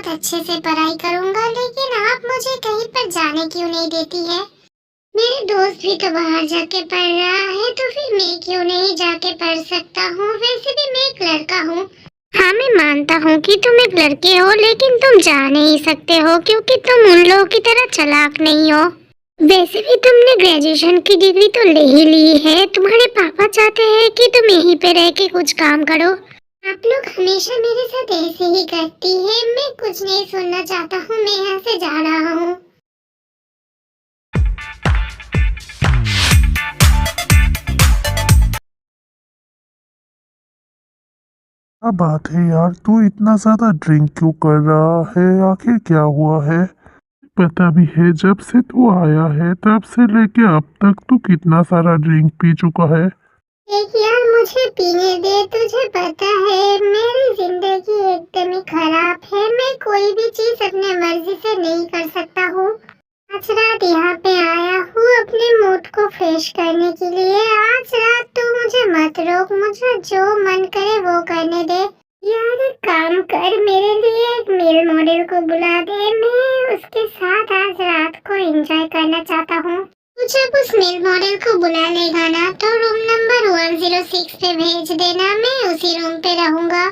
बहुत अच्छे से पढ़ाई करूंगा, लेकिन आप मुझे कहीं पर जाने क्यों नहीं देती है? मेरे दोस्त भी तो बाहर जाके पढ़ रहा है, तो फिर मैं क्यों नहीं जाके पढ़ सकता हूँ? वैसे भी मैं एक लड़का हूँ। हाँ, मैं मानता हूँ कि तुम एक लड़के हो, लेकिन तुम जा नहीं सकते हो क्योंकि तुम उन लोगों की तरह चालाक नहीं हो। वैसे भी तुमने ग्रेजुएशन की डिग्री तो ले ही ली है। तुम्हारे पापा चाहते हैं कि तुम यहीं पे रह के कुछ काम करो। आप लोग हमेशा मेरे साथ ऐसे ही करती है। मैं कुछ नहीं सुनना चाहता हूँ, मैं यहाँ से जा रहा हूँ। क्या बात है यार, तू इतना ज्यादा ड्रिंक क्यों कर रहा है? आखिर क्या हुआ है? पता भी है जब से तू आया है तब से लेके अब तक तू कितना सारा ड्रिंक पी चुका है। एक यार मुझे पीने दे। तुझे पता है मेरी जिंदगी एकदम ही खराब है। मैं कोई भी चीज अपने मर्जी से नहीं कर सकता हूँ। आज रात यहाँ पे आया हूँ अपने मूड को फ्रेश करने के लिए। आज रात तू मुझे मत रोक, मुझे जो मन करे वो करने दे। यार एक काम कर, मेरे लिए एक मेल मॉडल को बुला दे। मैं उसके साथ आज रात को एंजॉय करना चाहता हूँ। तू जब उस मेल मॉडल को बुला लेगा ना, तो रूम नंबर 106 पे भेज देना। मैं उसी रूम पे रहूंगा।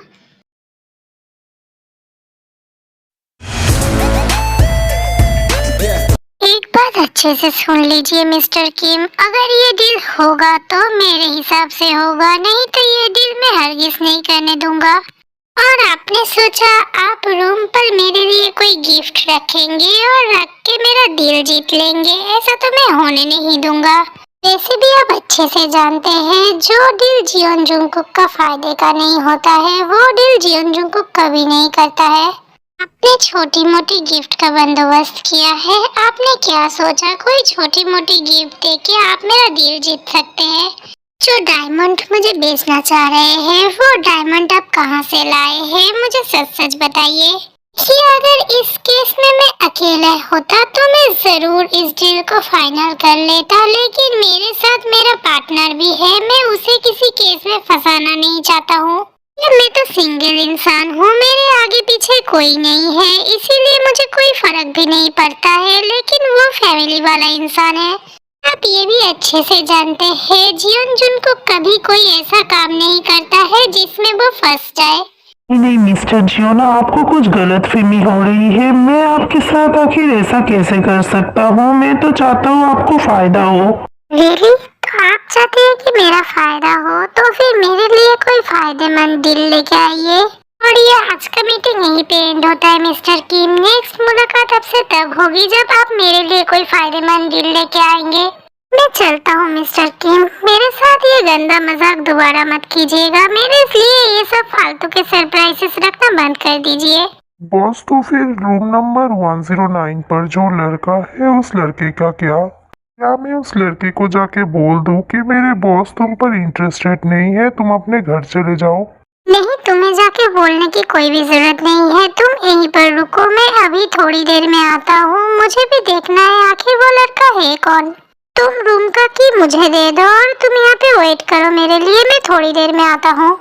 एक बात अच्छे से सुन लीजिए मिस्टर किम, अगर ये डील होगा तो मेरे हिसाब से होगा, नहीं तो ये डील मैं हरगिज नहीं करने दूंगा। और आपने सोचा आप रूम पर मेरे लिए कोई गिफ्ट रखेंगे और रख के मेरा दिल जीत लेंगे? ऐसा तो मैं होने नहीं दूंगा। वैसे भी आप अच्छे से जानते हैं जो डील जियोन जुंगकुक का फायदे का नहीं होता है, वो डील जियोन जुंगकुक कभी नहीं करता है। आपने छोटी मोटी गिफ्ट का बंदोबस्त किया है। आपने क्या सोचा कोई छोटी मोटी गिफ्ट देके आप मेरा दिल जीत सकते हैं? जो डायमंड मुझे बेचना चाह रहे हैं, वो डायमंड आप कहाँ से लाए हैं? मुझे सच सच बताइए। कि अगर इस केस में मैं अकेला होता तो मैं जरूर इस डील को फाइनल कर लेता, लेकिन मेरे साथ मेरा पार्टनर भी है। मैं उसे किसी केस में फंसाना नहीं चाहता हूँ। मैं तो सिंगल इंसान हूँ, मेरे आगे पीछे कोई नहीं है, इसीलिए मुझे कोई फर्क भी नहीं पड़ता है। लेकिन वो फैमिली वाला इंसान है। आप ये भी अच्छे से जानते हैं जियोन जुंगकुक कभी कोई ऐसा काम नहीं करता है जिसमें वो फंस जाए। नहीं मिस्टर जियोना, आपको कुछ गलत फहमी हो रही है। मैं आपके साथ आखिर ऐसा कैसे कर सकता हूँ? मैं तो चाहता हूँ आपको फायदा हो। रियली? तो आप चाहते हैं कि मेरा फायदा हो, तो फिर मेरे लिए कोई फायदेमंद डील लेके आइए। और ये आज का मीटिंग यहीं पे एंड होता है मिस्टर किम। नेक्स्ट मुलाकात आपसे तब होगी जब आप मेरे लिए कोई फायदेमंद डील लेके आएंगे। मैं चलता हूँ मिस्टर किम, मेरे साथ ये गंदा मजाक दोबारा मत कीजिएगा। मेरे लिए ये सब फालतू के सरप्राइजेस रखना बंद कर दीजिए। बॉस, तो फिर रूम नंबर 109 पर जो लड़का है उस लड़के का क्या मैं उस लड़के को जाके बोल दूं कि मेरे बॉस तुम पर इंटरेस्टेड नहीं है, तुम अपने घर चले जाओ? नहीं, तुम्हें जाके बोलने की कोई भी जरूरत नहीं है। तुम यहीं पर रुको, मैं अभी थोड़ी देर में आता हूँ। मुझे भी देखना है आखिर वो लड़का है कौन। तुम रूम का की मुझे दे दो और तुम यहाँ पे वेट करो मेरे लिए, मैं थोड़ी देर में आता हूँ।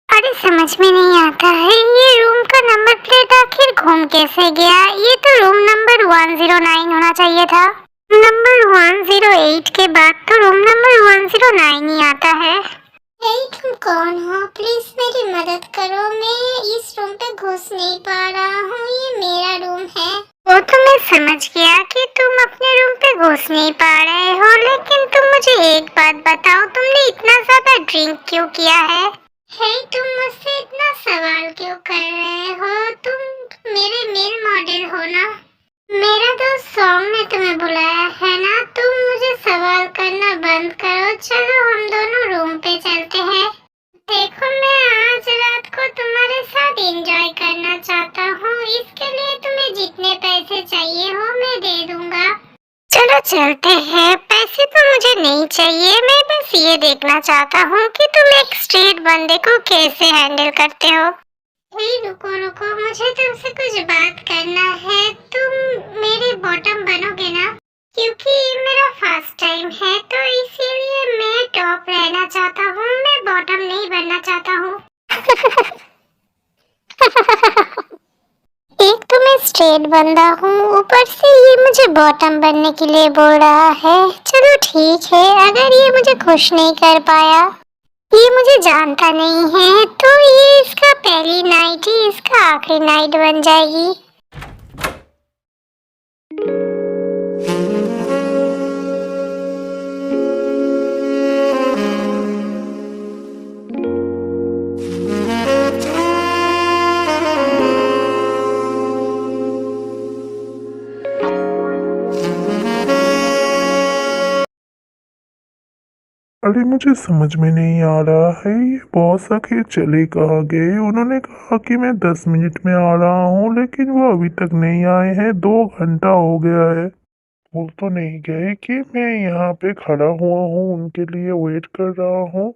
अरे समझ में नहीं आता है, ये रूम का नंबर प्लेट आखिर घूम कैसे गया? ये तो रूम नंबर 109 होना चाहिए था। नंबर 108 के बाद तो रूम नंबर 109 ही आता है। तुम कौन हो? प्लीज मेरी मदद करो, मैं इस रूम पे घुस नहीं पा रहा हूँ। ये मेरा रूम है। वो तो मैं समझ गया कि तुम अपने रूम पे घुस नहीं पा रहे हो, लेकिन तुम मुझे एक बात बताओ, तुमने इतना ज्यादा ड्रिंक क्यों किया है? तुम मुझसे इतना सवाल क्यों कर रहे हो? तुम मेरे मेल मॉडल हो ना? मेरा दोस्त सॉन्ग ने तुम्हें बुलाया है ना? तुम मुझे सवाल करना बंद करो। चलो हम दोनों रूम पे चलते हैं। देखो मैं आज रात को तुम्हारे साथ एंजॉय करना चाहता हूँ, इसके लिए तुम्हें जितने पैसे चाहिए हो मैं दे दूंगा। चलो चलते हैं। पैसे तो मुझे नहीं चाहिए, मैं बस ये देखना चाहता हूँ कि तुम एक स्ट्रेट बंदे को कैसे हैंडल करते हो। रुको रुको, मुझे तुमसे कुछ बात करना है। तुम मेरे बॉटम बनोगे ना? क्योंकि ये मेरा फर्स्ट टाइम है, तो इसीलिए मैं टॉप रहना चाहता हूँ, मैं बॉटम नहीं बनना चाहता हूँ। स्ट्रेट बंदा हूँ, ऊपर से ये मुझे बॉटम बनने के लिए बोल रहा है। चलो ठीक है, अगर ये मुझे खुश नहीं कर पाया, ये मुझे जानता नहीं है, तो ये इसका पहली नाइट ही इसका आखिरी नाइट बन जाएगी। अरे मुझे समझ में नहीं आ रहा है, ये बॉस आखिर चले कहाँ गए। उन्होंने कहा कि मैं 10 मिनट में आ रहा हूँ, लेकिन वो अभी तक नहीं आए हैं। 2 घंटा हो गया है। भूल तो नहीं गए कि मैं यहाँ पे खड़ा हुआ हूँ, उनके लिए वेट कर रहा हूँ।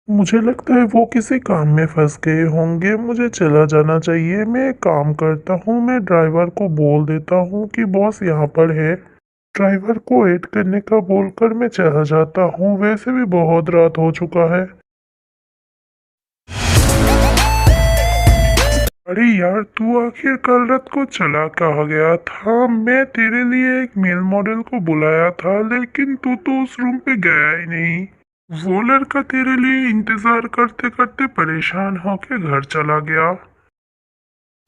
मुझे लगता है वो किसी काम में फंस गए होंगे। मुझे चला जाना चाहिए। मैं एक काम करता हूँ, मैं ड्राइवर को बोल देता हूँ कि बॉस यहाँ पर है। ड्राइवर को वेट करने का बोलकर मैं चला जाता हूँ। वैसे भी बहुत रात हो चुका है। अरे यार, तू आखिर कल रात को चला कहाँ गया था? मैं तेरे लिए एक मेल मॉडल को बुलाया था, लेकिन तू तो उस रूम पे गया ही नहीं। वो लड़का तेरे लिए इंतजार करते करते परेशान होके घर चला गया।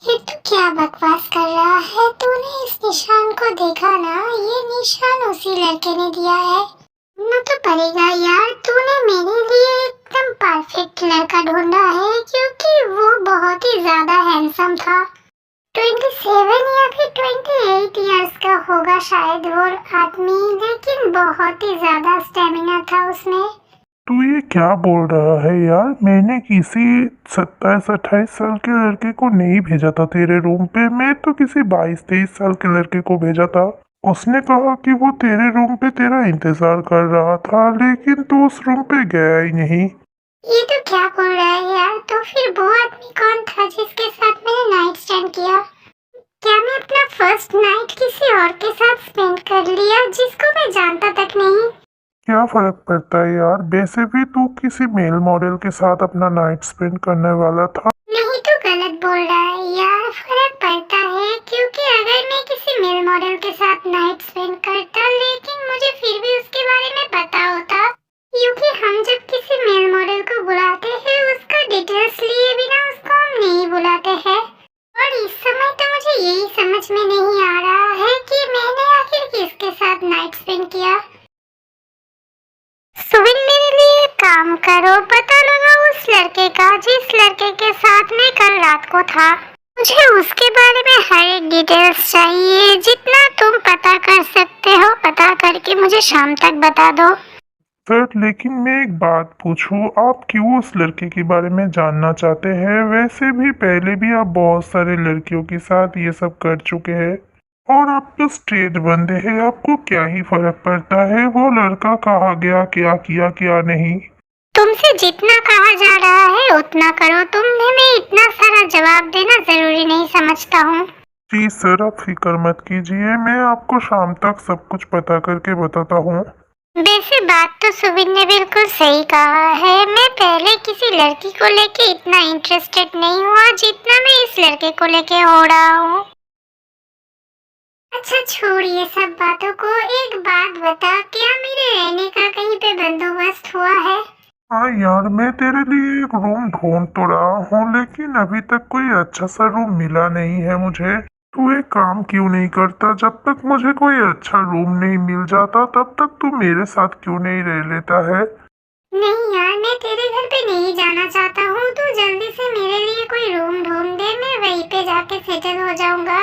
ये तू क्या बकवास कर रहा है? तूने इस निशान को देखा ना? ये निशान उसी लड़के ने दिया है। ना तो पड़ेगा यार, तूने मेरे लिए एकदम परफेक्ट लड़का ढूंढा है, क्योंकि वो बहुत ही ज्यादा हैंडसम था। 27 या फिर 28 इयर्स का होगा शायद वो आदमी, लेकिन बहुत ही ज्यादा स्टेमिना था उसमें। तू ये क्या बोल रहा है यार? मैंने किसी 27-28 साल के लड़के को नहीं भेजा था तेरे रूम पे। मैं तो किसी 22-23 साल के लड़के को भेजा था। उसने कहा कि वो तेरे रूम पे तेरा इंतजार कर रहा था, लेकिन तू उस रूम पे गया ही नहीं। ये तो क्या बोल रहा है यार? तो फिर वो आदमी कौन था जिसके साथ मैंने नाइट स्टैंड किया? क्या मैं अपना फर्स्ट नाइट किसी और के साथ स्पेंड कर लिया जिसको मैं जानता तक नहीं? क्या फर्क पड़ता है यार? वैसे भी तू किसी मेल मॉडल के साथ अपना नाइट स्पेंड करने वाला था। नहीं तो गलत बोल रहा है यार। फर्क पड़ता है, क्योंकि अगर मैं किसी मेल मॉडल के साथ नाइट स्पेंड करता, लेकिन मुझे फिर भी उसके बारे में पता होता, क्योंकि हम जब किसी मेल मॉडल को बुलाते हैं, उसका डिटेल्स लिए बिना उसको हम नहीं बुलाते हैं। और इस समय तो मुझे यही समझ में नहीं आ रहा है कि मैंने आखिर किसके साथ नाइट स्पेंड किया। सुविन, मेरे लिए एक काम करो, पता लगाओ उस लड़के का जिस लड़के के साथ मैं कल रात को था। मुझे उसके बारे में हर एक डिटेल्स चाहिए। जितना तुम पता कर सकते हो पता करके मुझे शाम तक बता दो। सर, लेकिन मैं एक बात पूछूं, आप क्यों उस लड़के के बारे में जानना चाहते हैं? वैसे भी पहले भी आप बहुत सारे लड़कियों के साथ ये सब कर चुके हैं, और आप तो स्ट्रेट बंदे हैं। आपको क्या ही फर्क पड़ता है वो लड़का कहाँ गया, क्या किया, क्या नहीं? तुमसे जितना कहा जा रहा है उतना करो। तुम्हें मैं इतना सारा जवाब देना जरूरी नहीं समझता हूँ। जी सर, आप फिक्र मत कीजिए, मैं आपको शाम तक सब कुछ पता करके बताता हूँ। वैसे बात तो सुविन ने बिल्कुल सही कहा है। मैं पहले किसी लड़की को लेके इतना इंटरेस्टेड नहीं हुआ जितना मैं इस लड़के को लेके हो रहा हूँ। अच्छा छोड़ ये सब बातों को, एक बात बता, क्या मेरे रहने का कहीं पे बंदोबस्त हुआ है? हाँ यार, मैं तेरे लिए एक रूम ढूंढ तो रहा हूँ, लेकिन अभी तक कोई अच्छा सा रूम मिला नहीं है मुझे। तू एक काम क्यों नहीं करता? जब तक मुझे कोई अच्छा रूम नहीं मिल जाता, तब तक तू मेरे साथ क्यों नहीं रह लेता है? नहीं यार, मैं तेरे घर पे नहीं जाना चाहता हूँ। तू जल्दी से मेरे लिए कोई रूम ढूंढ दे, मैं वहीं पे जाके सेटल हो जाऊंगा।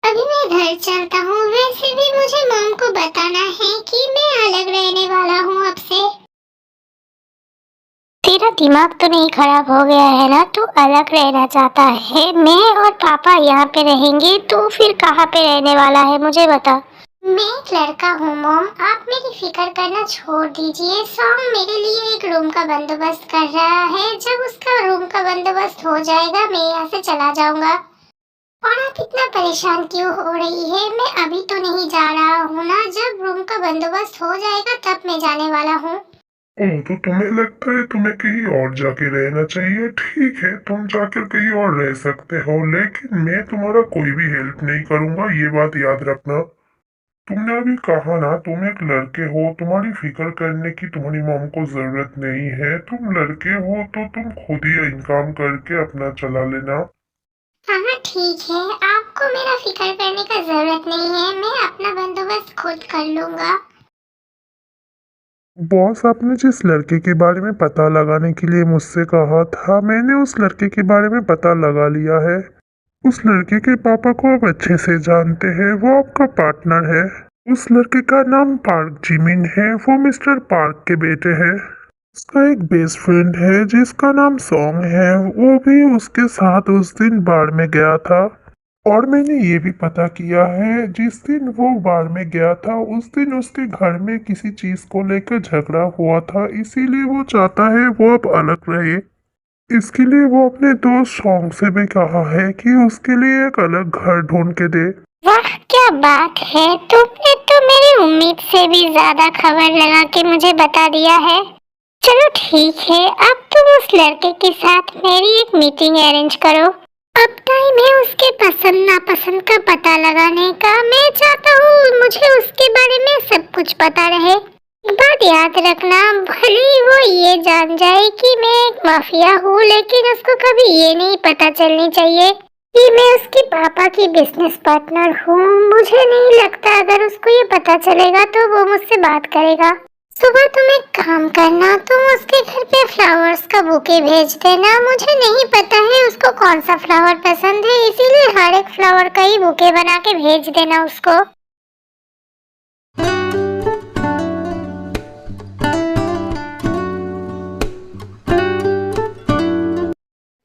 अभी मैं घर चलता हूँ। वैसे भी मुझे मॉम को बताना है कि मैं अलग रहने वाला हूँ अब से। तेरा दिमाग तो नहीं खराब हो गया है ना? तू अलग रहना चाहता है? मैं और पापा यहाँ पे रहेंगे, तो फिर कहाँ पे रहने वाला है मुझे बता। मैं एक लड़का हूँ मॉम, आप मेरी फिक्र करना छोड़ दीजिए। सॉन्ग मेरे लिए एक रूम का बंदोबस्त कर रहा है। जब उसका रूम का बंदोबस्त हो जाएगा मैं यहाँ से चला जाऊंगा। और आप इतना परेशान क्यों हो रही है? मैं अभी तो नहीं जा रहा हूँ ना, जब रूम का बंदोबस्त हो जाएगा तब मैं जाने वाला हूँ। ओह, तो तुम्हें लगता है तुम्हें कहीं और जाके रहना चाहिए। ठीक है, तुम जाकर कहीं और रह सकते हो, लेकिन मैं तुम्हारा कोई भी हेल्प नहीं करूंगा, ये बात याद रखना। तुमने अभी कहा ना तुम एक लड़के हो, तुम्हारी फिक्र करने की तुम्हारी मॉम को जरूरत नहीं है। तुम लड़के हो तो तुम खुद ही इनकम करके अपना चला लेना। हाँ ठीक है, आपको मेरा फिक्र करने का जरूरत नहीं है, मैं अपना बंदोबस्त खुद कर लूंगा। बॉस, आपने जिस लड़के के बारे में पता लगाने के लिए मुझसे कहा था, मैंने उस लड़के के बारे में पता लगा लिया है। उस लड़के के पापा को आप अच्छे से जानते हैं, वो आपका पार्टनर है। उस लड़के का नाम पार्क जिमिन है, वो मिस्टर पार्क के बेटे हैं। उसका एक बेस्ट फ्रेंड है जिसका नाम सॉन्ग है, वो भी उसके साथ उस दिन बार में गया था। और मैंने ये भी पता किया है, जिस दिन वो बार में गया था उस दिन उसके घर में किसी चीज को लेकर झगड़ा हुआ था, इसीलिए वो चाहता है वो अब अलग रहे। इसके लिए वो अपने दोस्त सॉन्ग से भी कहा है कि उसके लिए एक अलग घर ढूंढ के दे। वाह क्या बात है, तुमने तो मेरी उम्मीद से भी ज्यादा खबर लगा के मुझे बता दिया है। चलो ठीक है, अब तुम उस लड़के के साथ मेरी एक मीटिंग अरेंज करो। अब टाइम है उसके पसंद नापसंद का पता लगाने का। मैं चाहता हूँ मुझे उसके बारे में सब कुछ पता रहे। एक बात याद रखना, भले ही वो ये जान जाए कि मैं एक माफिया हूँ, लेकिन उसको कभी ये नहीं पता चलनी चाहिए कि मैं उसके पापा की बिजनेस पार्टनर हूँ। मुझे नहीं लगता अगर उसको ये पता चलेगा तो वो मुझसे बात करेगा। सुबह तुम एक काम करना, तुम उसके घर पे फ्लावर्स का बुके भेज देना। मुझे नहीं पता है उसको कौन सा फ्लावर पसंद है, इसीलिए हर एक फ्लावर का ही बुके बना के भेज देना उसको।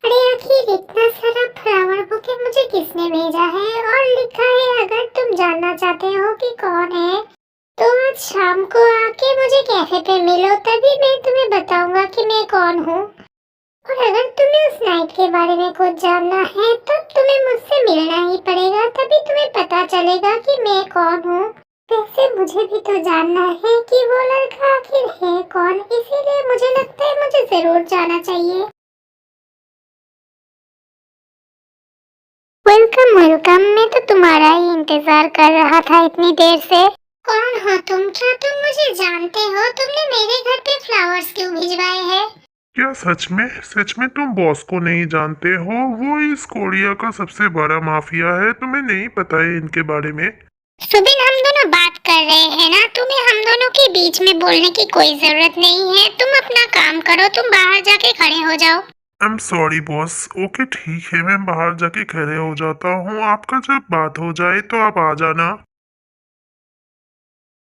अरे आखिर इतना सारा फ्लावर बुके मुझे किसने भेजा है? और लिखा है अगर तुम जानना चाहते हो कि कौन है तो आज शाम को आके मुझे कैफे पे मिलो, तभी मैं तुम्हें बताऊंगा कि मैं कौन हूँ। और अगर तुम्हें उस नाइट के बारे में कुछ जानना है तब तुम्हें मुझसे मिलना ही पड़ेगा, तभी तुम्हें पता चलेगा कि मैं कौन हूँ। वैसे मुझे भी तो जानना है कि वो लड़का आखिर है कौन, इसीलिए मुझे लगता है मुझे जरूर जाना चाहिए। वेलकम वेलकम, मैं तो तुम्हारा ही इंतजार कर रहा था इतनी देर से। कौन हो तुम? क्या तुम मुझे जानते हो? तुमने मेरे घर पे फ्लावर्स क्यों भिजवाए हैं? क्या सच में तुम बॉस को नहीं जानते हो? वो इस कोरिया का सबसे बड़ा माफिया है, तुम्हें नहीं पता है इनके बारे में? सुबिन, हम दोनों बात कर रहे हैं ना, तुम्हें हम दोनों के बीच में बोलने की कोई जरूरत नहीं है। तुम अपना काम करो, तुम बाहर जाके खड़े हो जाओ। I am sorry boss. Okay ठीक है, मैं बाहर जाके खड़े हो जाता हूँ, आपका जब बात हो जाए तो आप आ जाना।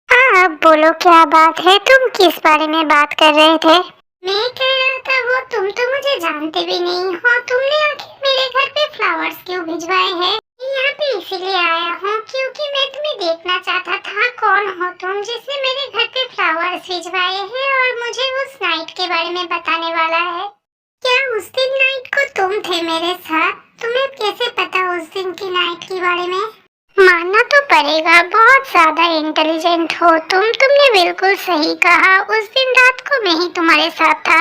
हाँ अब बोलो क्या बात है, तुम किस बारे में बात कर रहे थे? मैं कह रहा था वो तुम तो मुझे जानते भी नहीं हो, तुमने आखिर मेरे घर पे फ्लावर्स क्यों भिजवाए हैं? यहाँ पे इसीलिए आया हूँ क्योंकि मैं तुम्हें देखना चाहता था कौन हो तुम जिसने मेरे घर पे फ्लावर्स भिजवाए हैं और मुझे उस नाइट के बारे में बताने वाला है। क्या उस दिन नाइट को तुम थे मेरे साथ? तुम्हें कैसे पता उस दिन की नाइट के बारे में? मानना तो पड़ेगा, बहुत ज्यादा इंटेलिजेंट हो तुमने बिल्कुल सही कहा, उस दिन रात को मैं ही तुम्हारे साथ था।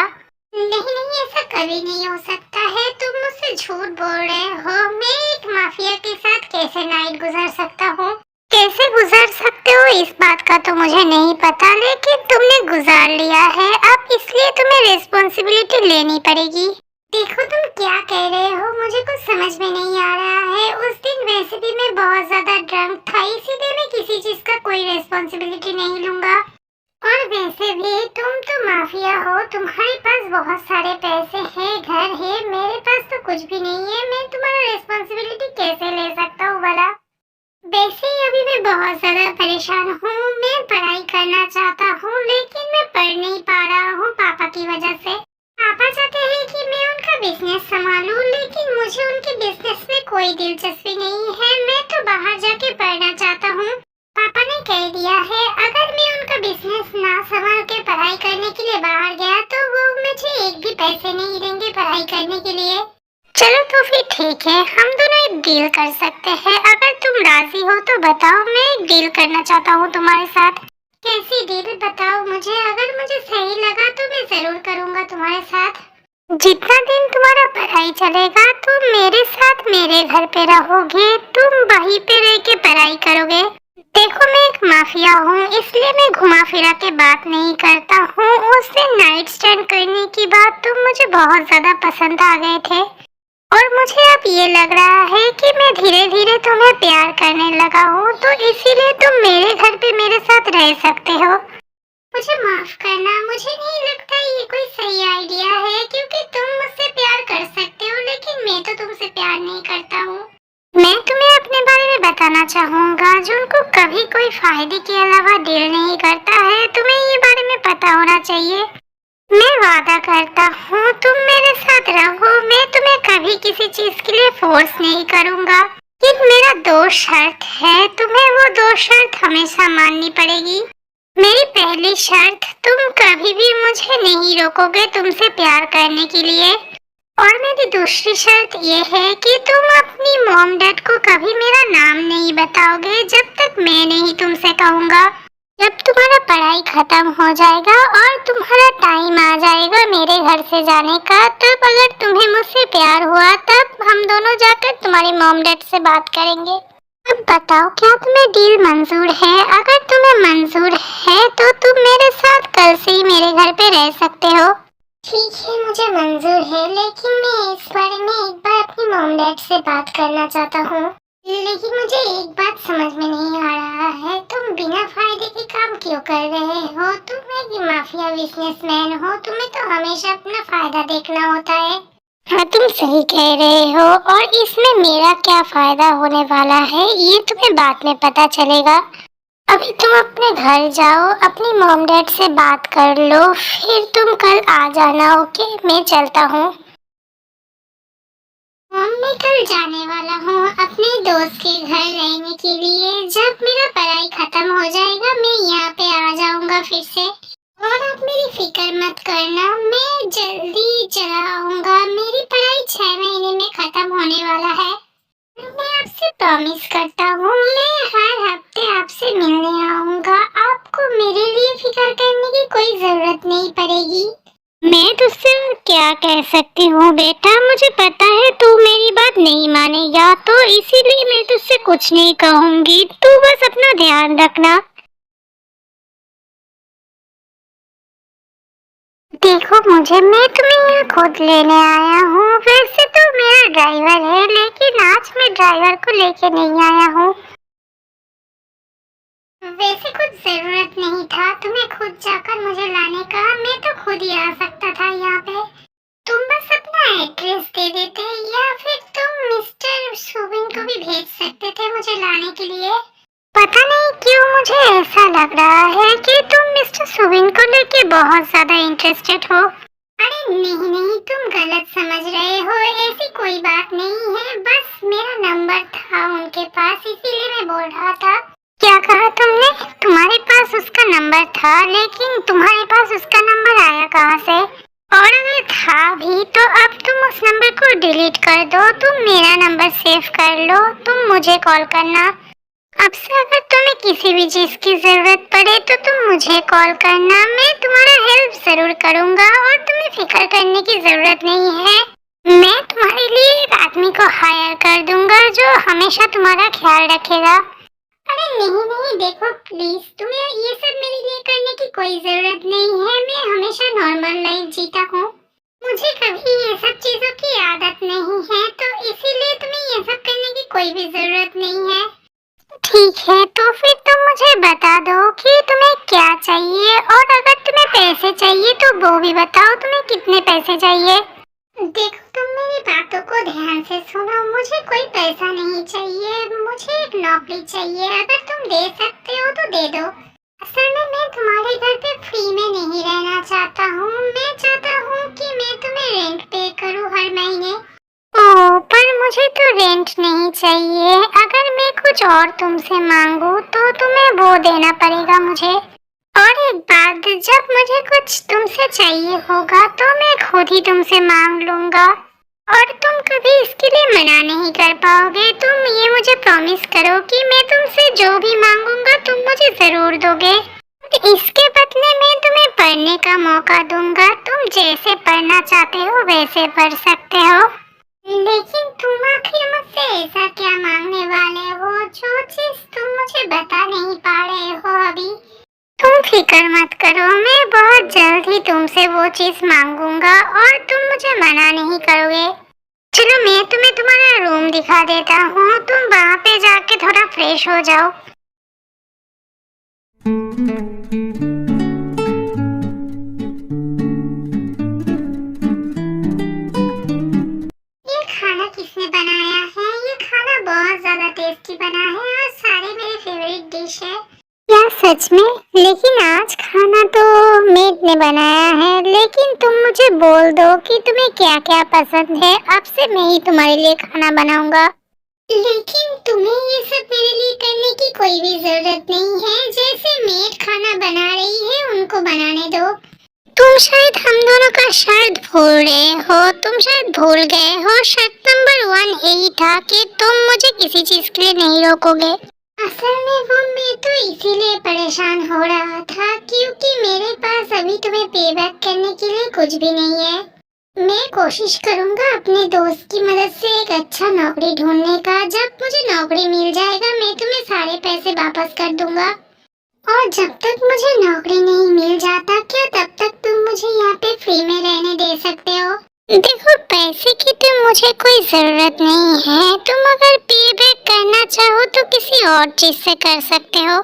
नहीं ऐसा कभी नहीं हो सकता है, तुम मुझसे झूठ बोल रहे हो। मैं एक माफिया के साथ कैसे नाइट गुजार सकता हूँ? कैसे गुजार सकते हो इस बात का तो मुझे नहीं पता, लेकिन तुमने गुजार लिया है, अब इसलिए तुम्हें रिस्पॉन्सिबिलिटी लेनी पड़ेगी। देखो तुम क्या कह रहे हो, मुझे कुछ समझ में नहीं आ रहा है। उस दिन वैसे भी मैं बहुत ज्यादा ड्रंक था, इसीलिए मैं किसी चीज का कोई रिस्पॉन्सिबिलिटी नहीं लूंगा। और वैसे भी तुम तो माफिया हो, तुम्हारे पास बहुत सारे पैसे हैं, घर है, मेरे पास तो कुछ भी नहीं है। मैं तुम्हारा रिस्पॉन्सिबिलिटी कैसे ले सकता हूँ भला? वैसे ही अभी मैं बहुत ज्यादा परेशान हूँ, मैं पढ़ाई करना चाहता हूँ लेकिन मैं पढ़ नहीं पा रहा हूँ पापा की वजह से। पापा चाहते हैं कि मैं उनका बिजनेस संभालूं, लेकिन मुझे उनके बिजनेस में कोई दिलचस्पी नहीं है। मैं तो बाहर जाके पढ़ना चाहता हूँ। पापा ने कह दिया है अगर मैं उनका बिजनेस ना संभाल के पढ़ाई करने के लिए बाहर गया तो वो मुझे एक भी पैसे नहीं देंगे पढ़ाई करने के लिए। चलो तो फिर ठीक है, हम दोनों एक डील कर सकते हैं। अगर तुम राजी हो तो बताओ, मैं एक डील करना चाहता हूँ तुम्हारे साथ। कैसी डील बताओ मुझे, अगर मुझे सही लगा तो मैं जरूर करूँगा तुम्हारे साथ। जितना दिन तुम्हारा पढ़ाई चलेगा तुम मेरे साथ मेरे घर पे रहोगे, तुम वहीं पे रह के पढ़ाई करोगे। देखो मैं एक माफिया हूँ, इसलिए मैं घुमा फिरा के बात नहीं करता हूँ। उससे नाइट स्टैंड करने की बात तुम मुझे बहुत ज्यादा पसंद आ गए थे और मुझे अब ये लग रहा है कि मैं धीरे धीरे तुम्हें प्यार करने लगा हूँ, तो इसीलिए तुम मेरे घर पे मेरे साथ रह सकते हो। मुझे माफ करना, मुझे नहीं लगता ये कोई सही आइडिया है, क्योंकि तुम मुझसे प्यार कर सकते हो लेकिन मैं तो तुमसे प्यार नहीं करता हूँ। मैं तुम्हें अपने बारे में बताना चाहूँगा, जिनको कभी कोई फायदे के अलावा डील नहीं करता है, तुम्हें ये बारे में पता होना चाहिए। मैं वादा करता हूँ तुम मेरे साथ रहो, मैं तुम्हें कभी किसी चीज के लिए फोर्स नहीं करूँगा, लेकिन मेरा 2 शर्त है, तुम्हें वो 2 शर्त हमेशा माननी पड़ेगी। मेरी पहली शर्त, तुम कभी भी मुझे नहीं रोकोगे तुमसे प्यार करने के लिए, और मेरी दूसरी शर्त ये है कि तुम अपनी मॉम डैड को कभी मेरा नाम नहीं बताओगे जब तक मैं नहीं तुमसे कहूँगा। जब तुम्हारा पढ़ाई खत्म हो जाएगा और तुम्हारा टाइम आ जाएगा मेरे घर से जाने का, तब अगर तुम्हें मुझसे प्यार हुआ तब हम दोनों जाकर तुम्हारे मॉम डैड से बात करेंगे। अब बताओ क्या तुम्हें डील मंजूर है? अगर तुम्हें मंजूर है तो तुम मेरे साथ कल से ही मेरे घर पे रह सकते हो। ठीक है मुझे मंजूर है, लेकिन मैं इस बारे में एक बार अपनी मॉम डैड से बात करना चाहता हूँ। लेकिन मुझे एक बात समझ में नहीं आ रहा है, तुम बिना फायदे के काम क्यों कर रहे हो? तुम एक माफिया बिजनेसमैन हो, तुम्हें तो हमेशा अपना फायदा देखना होता है। हाँ तुम सही कह रहे हो, और इसमें मेरा क्या फायदा होने वाला है ये तुम्हें बाद में पता चलेगा। अभी तुम अपने घर जाओ, अपनी मॉम डैड से बात कर लो, फिर तुम कल आ जाना। ओके मैं चलता हूँ। मैं कल जाने वाला हूँ अपने दोस्त के घर रहने के लिए। जब मेरा पढ़ाई खत्म हो जाएगा मैं यहाँ पे आ जाऊँगा फिर से, और आप मेरी फिक्र मत करना, मैं जल्दी चला आऊँगा। मेरी पढ़ाई 6 महीने में खत्म होने वाला है। मैं आपसे प्रॉमिस करता हूँ मैं हर हफ्ते आपसे मिलने आऊँगा। आपको मेरे लिए फिक्र करने की कोई जरूरत नहीं पड़ेगी। मैं तुझसे क्या कह सकती हूँ बेटा, मुझे पता है तू मेरी बात नहीं मानेगा, तो इसीलिए मैं तुझसे कुछ नहीं कहूँगी। तू बस अपना ध्यान रखना। देखो मैं तुम्हें यहाँ खुद लेने आया हूँ। वैसे तो मेरा ड्राइवर है, लेकिन आज मैं ड्राइवर को लेके नहीं आया हूँ। वैसे कुछ जरूरत नहीं था तुम्हें खुद जाकर मुझे लाने का, मैं तो खुद ही आ सकता था यहाँ पे। तुम बस अपना एड्रेस दे देते, या फिर तुम मिस्टर सुबिन को भी भेज सकते थे मुझे लाने के लिए। पता नहीं क्यों मुझे ऐसा लग रहा है कि तुम मिस्टर सुबिन को लेके बहुत ज्यादा इंटरेस्टेड हो। अरे नहीं तुम गलत समझ रहे हो, ऐसी कोई बात नहीं है, बस मेरा नंबर था उनके पास, इसीलिए मैं बोल रहा था। क्या कहा तुमने? तुम्हारे पास उसका नंबर था, लेकिन तुम्हारे पास उसका नंबर आया कहाँ से? और अगर था भी तो अब तुम उस नंबर को डिलीट कर दो, तुम मेरा नंबर सेव कर लो, तुम मुझे कॉल करना। अब से अगर तुम्हें किसी भी चीज की जरूरत पड़े तो तुम मुझे कॉल करना, मैं तुम्हारा हेल्प जरूर करूँगा, और तुम्हें फिक्र करने की जरूरत नहीं है। मैं तुम्हारे लिए एक आदमी को हायर कर दूंगा जो हमेशा तुम्हारा ख्याल रखेगा। अरे नहीं देखो प्लीज, तुम्हें ये सब मेरे लिए करने की कोई जरूरत नहीं है, मैं हमेशा नॉर्मल लाइफ जीता हूँ, मुझे कभी ये सब चीजों की आदत नहीं है, तो इसीलिए तुम्हें ये सब करने की कोई भी जरूरत नहीं है। ठीक है तो फिर तुम मुझे बता दो कि तुम्हें क्या चाहिए, और अगर तुम्हें पैसे चाहिए तो वो भी बताओ, तुम्हें कितने पैसे चाहिए। देखो तुम मेरी बातों को ध्यान से सुनो, मुझे कोई पैसा नहीं चाहिए, मुझे एक नौकरी चाहिए, अगर तुम दे सकते हो तो दे दो। असल में मैं तुम्हारे घर पे फ्री में नहीं रहना चाहता हूँ, मैं चाहता हूँ कि मैं तुम्हें रेंट पे करूँ हर महीने। ओह पर मुझे तो रेंट नहीं चाहिए, अगर मैं कुछ और तुमसे मांगू तो तुम्हें वो देना पड़ेगा मुझे। और एक बात, जब मुझे कुछ तुमसे चाहिए होगा तो मैं खुद ही तुमसे मांग लूंगा, और तुम कभी इसके लिए मना नहीं कर पाओगे। तुम ये मुझे प्रॉमिस करो कि मैं तुमसे जो भी मांगूंगा तुम मुझे जरूर दोगे। इसके बदले में तुम्हें पढ़ने का मौका दूंगा। तुम जैसे पढ़ना चाहते हो वैसे पढ़ सकते हो। लेकिन तुम आखिर मुझसे ऐसा क्या मांगने वाले हो जो चीज तुम मुझे बता नहीं पा रहे हो अभी? तुम फिक्र मत करो, मैं बहुत जल्द ही तुमसे वो चीज मांगूंगा और तुम मुझे मना नहीं करोगे। चलो मैं तुम्हें तुम्हारा रूम दिखा देता हूँ, तुम वहाँ पे जाके थोड़ा फ्रेश हो जाओ। ये खाना किसने बनाया है? ये खाना बहुत ज्यादा टेस्टी बना है और सारे मेरे फेवरेट डिश है। क्या सच में? लेकिन आज खाना तो मेड ने बनाया है, लेकिन तुम मुझे बोल दो कि तुम्हें क्या क्या पसंद है, अब से मैं ही तुम्हारे लिए खाना बनाऊंगा। लेकिन तुम्हें ये सब मेरे लिए करने की कोई भी जरूरत नहीं है, जैसे मेड खाना बना रही है उनको बनाने दो। तुम शायद हम दोनों का शर्त भूल रहे हो, तुम शायद भूल गए हो शर्त नंबर 1 यही था कि तुम मुझे किसी चीज के लिए नहीं रोकोगे। असल में वो मैं तो इसीलिए परेशान हो रहा था क्योंकि मेरे पास अभी तुम्हें पे बैक करने के लिए कुछ भी नहीं है। मैं कोशिश करूंगा अपने दोस्त की मदद से एक अच्छा नौकरी ढूंढने का। जब मुझे नौकरी मिल जाएगा मैं तुम्हें सारे पैसे वापस कर दूंगा। और जब तक मुझे नौकरी नहीं मिल जाता क्या तब तक तुम मुझे यहाँ पे फ्री में रहने दे सकते हो? देखो पैसे की तो मुझे कोई जरूरत नहीं है, तुम अगर पे बैक करना चाहो तो किसी और चीज से कर सकते हो।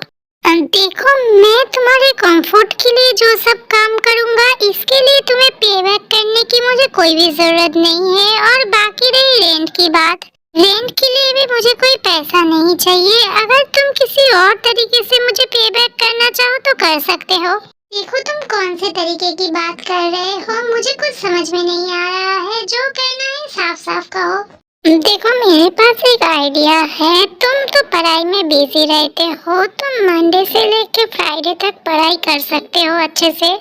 देखो मैं तुम्हारे कंफर्ट के लिए जो सब काम करूँगा इसके लिए तुम्हें पे बैक करने की मुझे कोई भी जरूरत नहीं है। और बाकी रही रेंट की बात, रेंट के लिए भी मुझे कोई पैसा नहीं चाहिए। अगर तुम किसी और तरीके से मुझे पे बैक करना चाहो तो कर सकते हो। देखो तुम कौन से तरीके की बात कर रहे हो, मुझे कुछ समझ में नहीं आ रहा है। जो कहना है साफ साफ कहो। देखो मेरे पास एक आइडिया है, तुम तो पढ़ाई में बिजी रहते हो, तुम मंडे से लेकर फ्राइडे तक पढ़ाई कर सकते हो अच्छे से।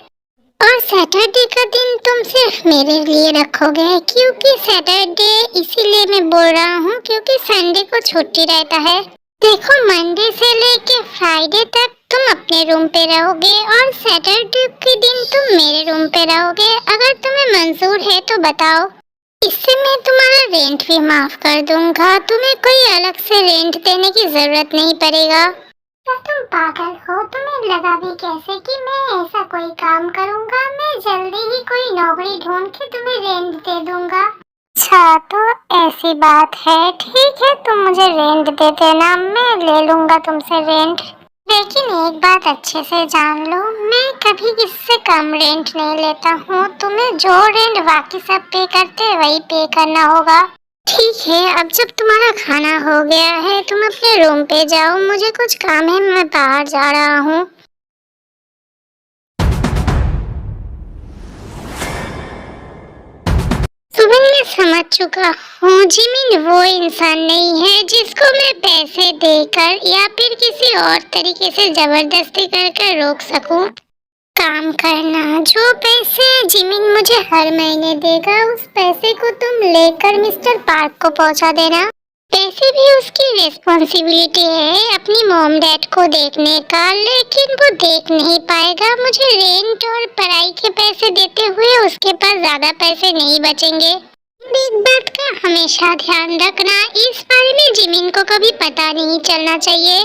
और सैटरडे का दिन तुम सिर्फ मेरे लिए रखोगे, क्योंकि सैटरडे इसीलिए मैं बोल रहा हूँ क्योंकि संडे को छुट्टी रहता है। देखो मंडे से लेके फ्राइडे तक तुम अपने रूम पे रहोगे और सैटरडे के दिन तुम मेरे रूम पे रहोगे। अगर तुम्हें मंजूर है तो बताओ, इससे मैं तुम्हारा रेंट भी माफ कर दूंगा, तुम्हें कोई अलग से रेंट देने की जरूरत नहीं पड़ेगा। क्या तुम पागल हो? तुम्हें लगा भी कैसे कि मैं ऐसा कोई काम करूंगा? मैं जल्दी ही कोई नौकरी ढूंढ के तुम्हें रेंट दे दूंगा। अच्छा तो ऐसी बात है, ठीक है तुम मुझे रेंट दे देना, मैं ले लूंगा तुमसे रेंट। लेकिन एक बात अच्छे से जान लो, मैं कभी किससे कम रेंट नहीं लेता हूँ। तुम्हें जो रेंट बाकी सब पे करते वही पे करना होगा। ठीक है, अब जब तुम्हारा खाना हो गया है तुम अपने रूम पे जाओ, मुझे कुछ काम है, मैं बाहर जा रहा हूँ। सुबह मैं समझ चुका हूँ जिमिन वो इंसान नहीं है जिसको मैं पैसे देकर या फिर किसी और तरीके से जबरदस्ती करके रोक सकूं काम करना। जो पैसे जिमिन मुझे हर महीने देगा उस पैसे को तुम लेकर मिस्टर पार्क को पहुंचा देना। पैसे भी उसकी रिस्पॉन्सिबिलिटी है अपनी मॉम डैड को देखने का, लेकिन वो देख नहीं पाएगा। मुझे रेंट और पढ़ाई के पैसे देते हुए उसके पास ज्यादा पैसे नहीं बचेंगे। एक बात का हमेशा ध्यान रखना, इस बारे में जिमिन को कभी पता नहीं चलना चाहिए।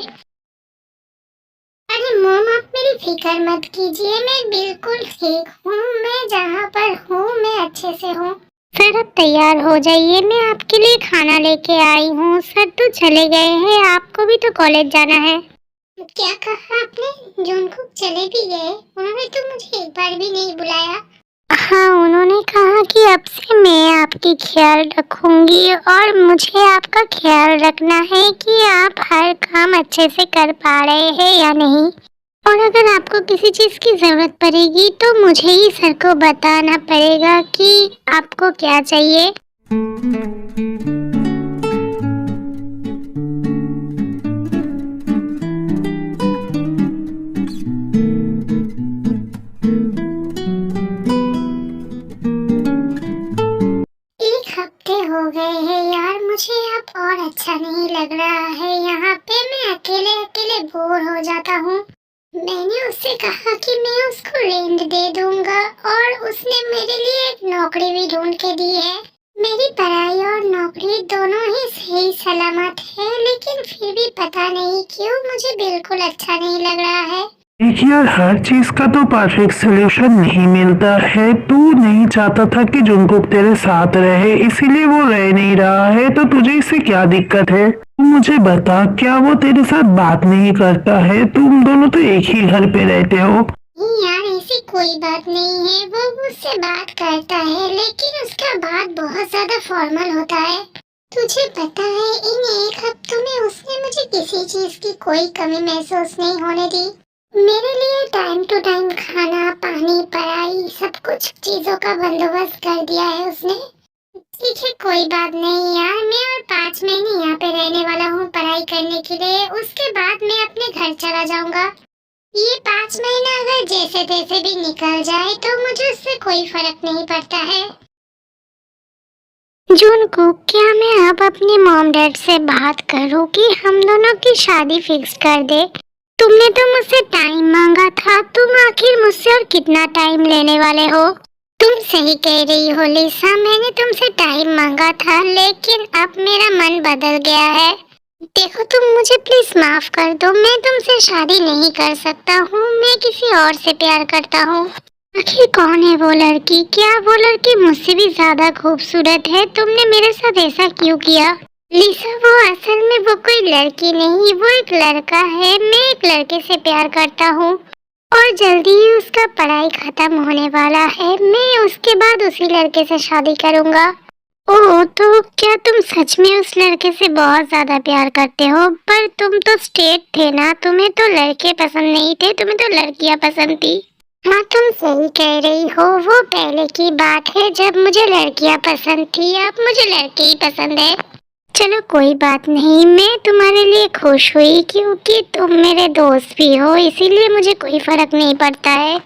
अरे मॉम आप मेरी फिक्र मत कीजिए, मैं बिल्कुल ठीक हूँ। मैं जहाँ पर हूँ मैं अच्छे से हूँ। सर अब तैयार हो जाइए, मैं आपके लिए खाना लेके आई हूँ। सर तो चले गए हैं, आपको भी तो कॉलेज जाना है। क्या कहा आपने? जूनकुक चले भी गए? उन्होंने तो मुझे एक बार भी नहीं बुलाया। हाँ उन्होंने कहा कि अब से मैं आपकी ख्याल रखूंगी और मुझे आपका ख्याल रखना है कि आप हर काम अच्छे से कर पा रहे हैं या नहीं। और अगर आपको किसी चीज की जरूरत पड़ेगी तो मुझे ही सर को बताना पड़ेगा कि आपको क्या चाहिए। एक हफ्ते हो गए हैं यार, मुझे अब और अच्छा नहीं लग रहा है। यहाँ पे मैं अकेले अकेले बोर हो जाता हूँ। मैंने उससे कहा कि मैं उसको रेंट दे दूंगा और उसने मेरे लिए एक नौकरी भी ढूंढ के दी है। मेरी पढ़ाई और नौकरी दोनों ही सही सलामत है, लेकिन फिर भी पता नहीं क्यों मुझे बिल्कुल अच्छा नहीं लग रहा है। देख यार, हर चीज का तो परफेक्ट सोल्यूशन नहीं मिलता है। तू नहीं चाहता था कि जुंगकुक तेरे साथ रहे, इसीलिए वो रह नहीं रहा है, तो तुझे इससे क्या दिक्कत है? तू मुझे बता, क्या वो तेरे साथ बात नहीं करता है? तुम दोनों तो एक ही घर पे रहते हो। नहीं यार, ऐसी कोई बात नहीं है। वो मुझसे बात करता है, लेकिन उसका बात बहुत ज्यादा फॉर्मल होता है। तुझे पता है, इन एक हफ्तों में उसने मुझे किसी चीज की कोई कमी महसूस नहीं होने दी। मेरे लिए टाइम टू टाइम खाना, पानी, पढ़ाई, सब कुछ चीजों का बंदोबस्त कर दिया है उसने। ठीक है, कोई बात नहीं यार, मैं और 5 महीने यहाँ पे रहने वाला हूँ पढ़ाई करने के लिए। उसके बाद मैं अपने घर चला जाऊंगा। ये 5 महीना अगर जैसे तैसे भी निकल जाए तो मुझे उससे कोई फर्क नहीं पड़ता है। जुनकुक, क्या मैं अब अपने मॉम डैड से बात करूं कि हम दोनों की शादी फिक्स कर दे? तुमने तो मुझसे टाइम मांगा था, तुम आखिर मुझसे और कितना टाइम लेने वाले हो? तुम सही कह रही हो लिसा, मैंने तुमसे टाइम मांगा था, लेकिन अब मेरा मन बदल गया है। देखो, तुम मुझे प्लीज माफ कर दो, मैं तुमसे शादी नहीं कर सकता हूँ, मैं किसी और से प्यार करता हूँ। आखिर कौन है वो लड़की? क्या वो लड़की मुझसे भी ज्यादा खूबसूरत है? तुमने मेरे साथ ऐसा क्यों किया? लिसा, वो असल में वो कोई लड़की नहीं, वो एक लड़का है। मैं एक लड़के से प्यार करता हूँ और जल्दी ही उसका पढ़ाई खत्म होने वाला है। मैं उसके बाद उसी लड़के से शादी करूँगा। ओह, तो क्या तुम सच में उस लड़के से बहुत ज्यादा प्यार करते हो? पर तुम तो स्ट्रेट थे ना, तुम्हें तो लड़के पसंद नहीं थे, तुम्हें तो लड़कियां पसंद थी। हाँ, तुम सही कह रही हो, वो पहले की बात है जब मुझे लड़कियां पसंद थी, अब मुझे लड़के ही पसंद है। चलो कोई बात नहीं, मैं तुम्हारे लिए खुश हुई क्योंकि तुम मेरे दोस्त भी हो, इसीलिए मुझे कोई फर्क नहीं पड़ता है।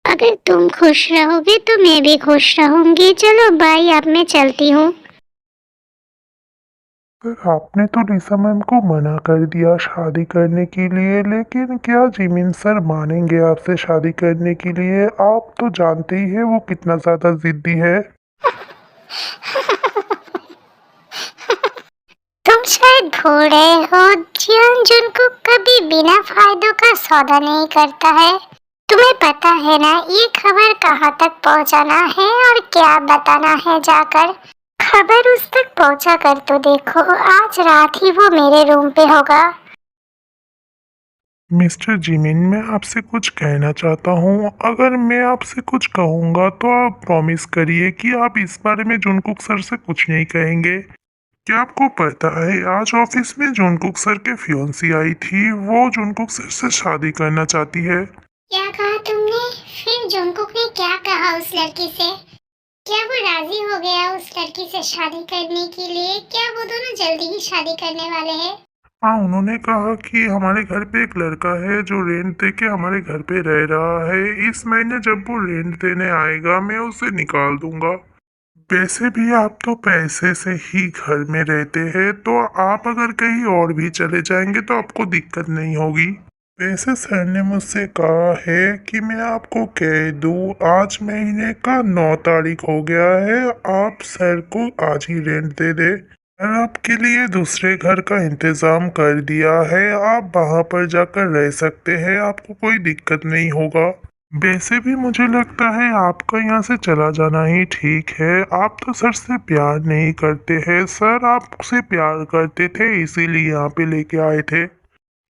अगर तुम खुश रहोगे तो मैं भी खुश रहूंगी। चलो बाय, अब मैं चलती हूँ। पर आपने तो लिसा मैम को मना कर दिया शादी करने के लिए, लेकिन क्या जिमिन सर मानेंगे आपसे शादी करने के लिए? आप तो जानते ही है वो कितना ज्यादा जिद्दी है। तुम शायद भूल रहे हो, जियन जुनको कभी बिना फायदों का सौदा नहीं करता है। तुम्हें पता है ना ये खबर कहाँ तक पहुँचाना है और क्या बताना है जाकर? खबर उस तक पहुँचा कर तो देखो, आज रात ही वो मेरे रूम पे होगा। मिस्टर जिमिन, मैं आपसे कुछ कहना चाहता हूँ। अगर मैं आपसे कुछ कहूँगा तो आप प्रॉमिस करिए कि आप इस बारे में जुनकुक सर से कुछ नहीं कहेंगे। क्या आपको पता है आज ऑफिस में जुनकुक सर के फियोंसी आई थी, वो जुनकुक सर से शादी करना चाहती है। क्या कहा तुमने? फिर जुनकुक ने क्या कहा उस लड़की से? क्या वो राजी हो गया उस लड़की से शादी करने के लिए? क्या वो दोनों जल्दी ही शादी करने वाले हैं? हाँ, उन्होंने कहा कि हमारे घर पे एक लड़का है जो रेंट दे के हमारे घर पे रह रहा है। इस महीने जब वो रेंट देने आएगा मैं उसे निकाल दूंगा। वैसे भी आप तो पैसे से ही घर में रहते हैं, तो आप अगर कहीं और भी चले जाएंगे तो आपको दिक्कत नहीं होगी। वैसे सर ने मुझसे कहा है कि मैं आपको कह दूं, आज महीने का 9 तारीख हो गया है, आप सर को आज ही रेंट दे दे। सर आपके लिए दूसरे घर का इंतजाम कर दिया है, आप वहां पर जाकर रह सकते हैं, आपको कोई दिक्कत नहीं होगा। वैसे भी मुझे लगता है आपका यहाँ से चला जाना ही ठीक है। आप तो सर से प्यार नहीं करते हैं, सर आपसे प्यार करते थे इसीलिए यहाँ पे लेके आए थे।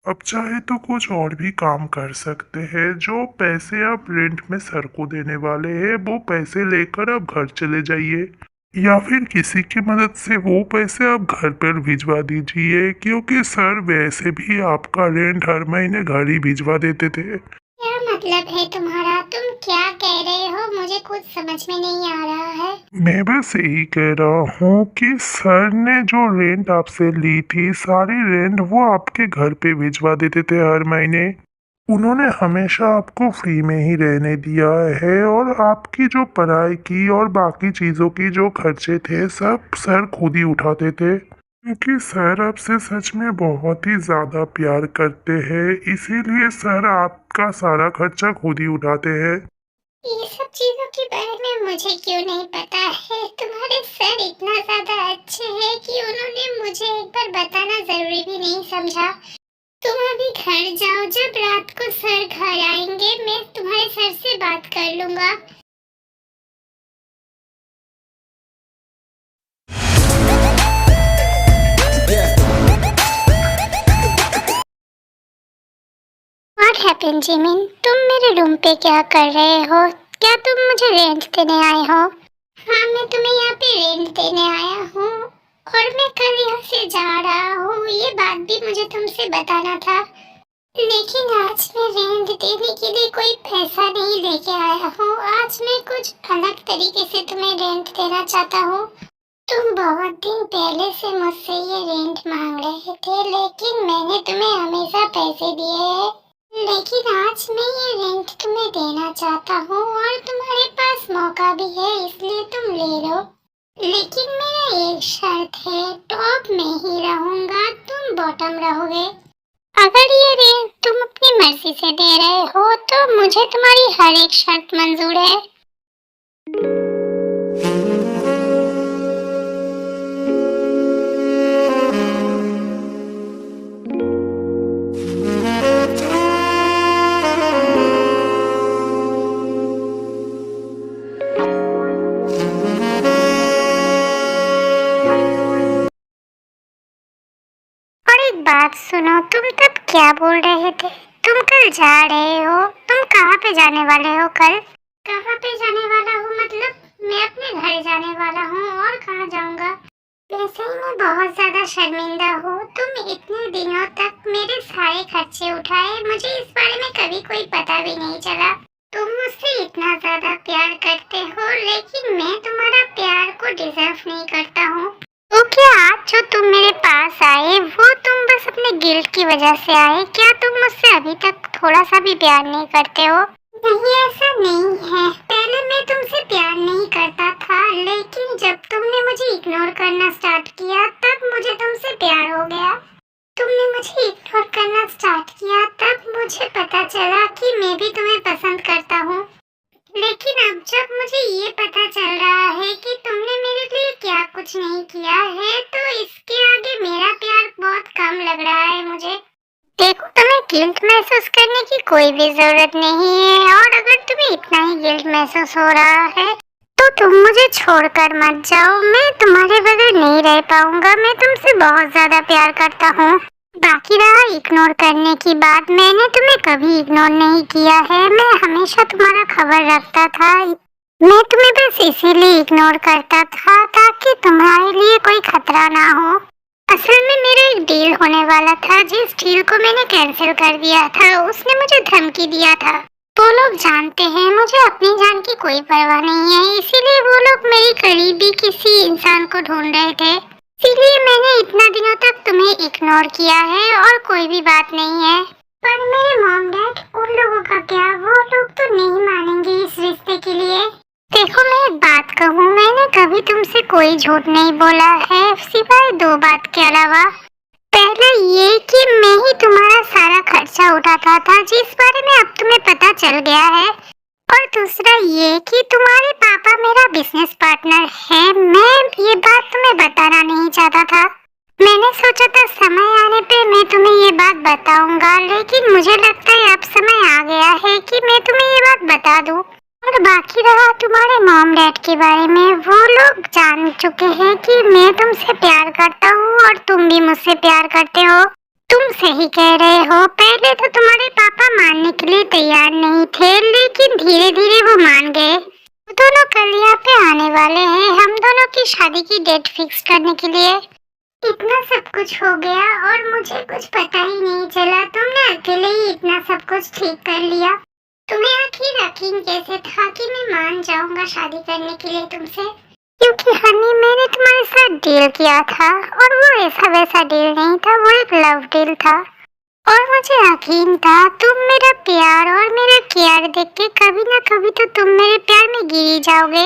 अब चाहे तो कुछ और भी काम कर सकते हैं। जो पैसे आप रेंट में सर को देने वाले हैं वो पैसे लेकर आप घर चले जाइए, या फिर किसी की मदद से वो पैसे आप घर पर भिजवा दीजिए, क्योंकि सर वैसे भी आपका रेंट हर महीने घर ही भिजवा देते थे। क्या मतलब है तुम्हारा? तुम क्या कह रहे हो? मुझे कुछ समझ में नहीं आ रहा है। मैं बस यही कह रहा हूँ कि सर ने जो रेंट आपसे ली थी, सारी रेंट वो आपके घर पे भिजवा देते थे हर महीने। उन्होंने हमेशा आपको फ्री में ही रहने दिया है, और आपकी जो पढ़ाई की और बाकी चीज़ों की जो खर्चे थे सब सर खुद ही उठाते थे। क्योंकि सर आपसे सच में बहुत ही ज़्यादा प्यार करते हैं, इसीलिए सर आपका सारा खर्चा खुद ही उठाते हैं। ये सब चीजों के बारे में मुझे क्यों नहीं पता है। तुम्हारे सर इतना ज्यादा अच्छे हैं कि उन्होंने मुझे एक बार बताना जरूरी भी नहीं समझा। तुम अभी घर जाओ, जब रात को सर घर आएंगे मैं तुम्हारे सर से बात कर लूंगा। व्हाट हैपेंड जिमिन, तुम मेरे रूम पे क्या कर रहे हो? क्या तुम मुझे रेंट देने आए हो? हाँ, मैं तुम्हें यहाँ पे रेंट देने आया हूँ और मैं कल यहाँ से जा रहा हूँ। ये बात भी मुझे तुमसे बताना था, लेकिन आज मैं रेंट देने के लिए कोई पैसा नहीं लेके आया हूँ। आज मैं कुछ अलग तरीके से तुम्हें रेंट देना चाहता हूँ। तुम बहुत दिन पहले से मुझसे ये रेंट मांग रहे थे, लेकिन मैंने तुम्हें हमेशा पैसे दिए हैं। लेकिन आज मैं ये रेंट तुम्हें देना चाहता हूँ और तुम्हारे पास मौका भी है, इसलिए तुम ले लो। लेकिन मेरा एक शर्त है, टॉप में ही रहूंगा, तुम बॉटम रहोगे। अगर ये रेंट तुम अपनी मर्जी से दे रहे हो तो मुझे तुम्हारी हर एक शर्त मंजूर है। बात सुनो, तुम तब क्या बोल रहे थे? तुम कल जा रहे हो, तुम कहाँ पे जाने वाले हो कल? कहाँ पे जाने वाला हूँ मतलब? मैं अपने घर जाने वाला हूँ और कहाँ जाऊँगा? वैसे ही मैं बहुत ज्यादा शर्मिंदा हूँ। तुम इतने दिनों तक मेरे सारे खर्चे उठाए, मुझे इस बारे में कभी कोई पता भी नहीं चला। तुम मुझसे इतना ज्यादा प्यार करते हो, लेकिन मैं तुम्हारा प्यार को डिजर्व नहीं करता हूँ। तो क्या आज जो तुम मेरे पास आए वो तुम बस अपने गिल्ट की वजह से आए? क्या तुम मुझसे अभी तक थोड़ा सा भी प्यार नहीं करते हो? नहीं, ऐसा नहीं है। पहले मैं तुमसे प्यार नहीं करता था, लेकिन जब तुमने मुझे इग्नोर करना स्टार्ट किया तब मुझे तुमसे प्यार हो गया। तुमने मुझे इग्नोर करना स्टार्ट किया तब मुझे पता चला कि मैं भी तुम्हें पसंद करता हूँ। लेकिन अब जब मुझे ये पता चल रहा है कि तुमने मेरे लिए क्या कुछ नहीं किया है, तो इसके आगे मेरा प्यार बहुत कम लग रहा है मुझे। देखो, तुम्हें गिल्ट महसूस करने की कोई भी जरूरत नहीं है, और अगर तुम्हें इतना ही गिल्ट महसूस हो रहा है तो तुम मुझे छोड़कर मत जाओ। मैं तुम्हारे बगैर नहीं रह पाऊंगा। मैं तुमसे बहुत ज्यादा प्यार करता हूँ। बाकी रहा इग्नोर करने की बात, मैंने तुम्हें कभी इग्नोर नहीं किया है। मैं हमेशा तुम्हारा खबर रखता था। मैं तुम्हें बस इसीलिए इग्नोर करता था ताकि तुम्हारे लिए कोई खतरा ना हो। असल में मेरा एक डील होने वाला था, जिस डील को मैंने कैंसिल कर दिया था उसने मुझे धमकी दिया था। वो लोग जानते हैं मुझे अपनी जान की कोई परवाह नहीं है, इसीलिए वो लोग मेरी करीबी किसी इंसान को ढूंढ रहे थे। इसीलिए मैंने इतना दिनों तक तुम्हें इग्नोर किया है और कोई भी बात नहीं है। पर मेरे मॉम डैड, उन लोगों का क्या? वो लोग तो नहीं मानेंगे इस रिश्ते के लिए। देखो, मैं एक बात कहूँ, मैंने कभी तुमसे कोई झूठ नहीं बोला है, सिवाय दो बात के अलावा। पहला ये कि मैं ही तुम्हारा सारा खर्चा उठाता था, जिस बारे में अब तुम्हें पता चल गया है। और दूसरा ये कि तुम्हारे पापा मेरा बिजनेस पार्टनर है। मैं ये बात तुम्हें बताना नहीं चाहता था। मैंने सोचा था समय आने पे मैं तुम्हें ये बात बताऊंगा, लेकिन मुझे लगता है अब समय आ गया है कि मैं तुम्हें ये बात बता दूं। और बाकी रहा तुम्हारे मॉम डैड के बारे में, वो लोग जान चुके हैं कि मैं तुमसे प्यार करता हूँ और तुम भी मुझसे प्यार करते हो। तुम सही कह रहे हो, पहले तो तुम्हारे पापा मानने के लिए तैयार नहीं थे, लेकिन धीरे धीरे वो मान गए। वो दोनों कल यहाँ पे आने वाले हैं हम दोनों की शादी की डेट फिक्स करने के लिए। इतना सब कुछ हो गया और मुझे कुछ पता ही नहीं चला। तुमने अकेले ही इतना सब कुछ ठीक कर लिया। तुम्हें आखिर यकीन कैसे था कि मैं मान जाऊंगा शादी करने के लिए तुमसे? क्योंकि हनी, मैंने तुम्हारे साथ डील किया था और वो ऐसा वैसा डील नहीं था, वो एक लव डील था। और मुझे यकीन था तुम मेरा प्यार और मेरा केयर देख के कभी ना कभी तो तुम मेरे प्यार में गिर ही जाओगे।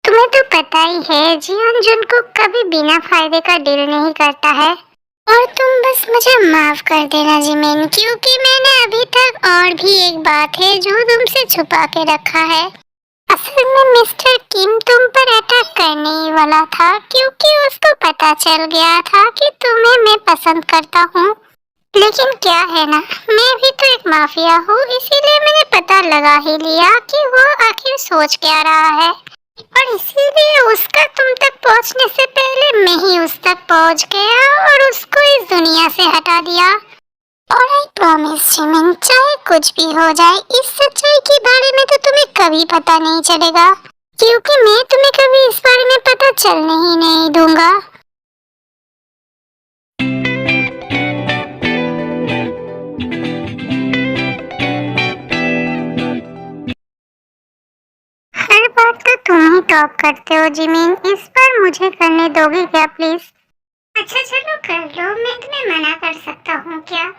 तुम्हें तो पता ही है जियोन जुनकुक कभी बिना फायदे का डील नहीं करता है। और तुम बस मुझे माफ कर देना जिमिन, क्योंकि मैंने अभी तक और भी एक बात है जो तुमसे छुपा के रखा है। असल में मिस्टर किम तुम पर अटैक करने ही वाला था, क्योंकि उसको पता चल गया था कि तुम्हें मैं पसंद करता हूँ। लेकिन क्या है ना, मैं भी तो एक माफिया हूँ, इसीलिए मैंने पता लगा ही लिया कि वो आखिर सोच क्या रहा है, और इसीलिए उसका तुम तक पहुंचने से पहले मैं ही उस तक पहुंच गया और उसको इस दुनिया से हटा दिया। और आई प्रॉमिस जिमिन, चाहे कुछ भी हो जाए, इस सच्चाई के बारे में तो तुम्हें कभी पता नहीं चलेगा, क्योंकि मैं तुम्हें कभी इस बारे में पता चलने ही नहीं दूंगा। हर बात तो तुम ही टॉप करते हो जिमिन, इस बार मुझे करने दोगे क्या प्लीज? अच्छा चलो कर लो, मैं तुम्हें मना कर सकता हूँ क्या?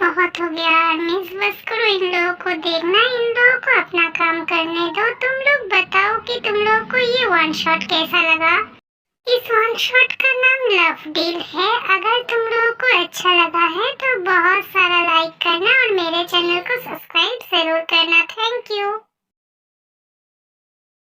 बहुत हो गया मिस, बस करो इन लोगों को देखना, इन लोगों को अपना काम करने दो। तुम लोग बताओ कि तुम लोगों को ये वन शॉट कैसा लगा? इस वन शॉट का नाम लव डील है। अगर तुम लोगों को अच्छा लगा है तो बहुत सारा लाइक करना और मेरे चैनल को सब्सक्राइब जरूर करना। Thank you.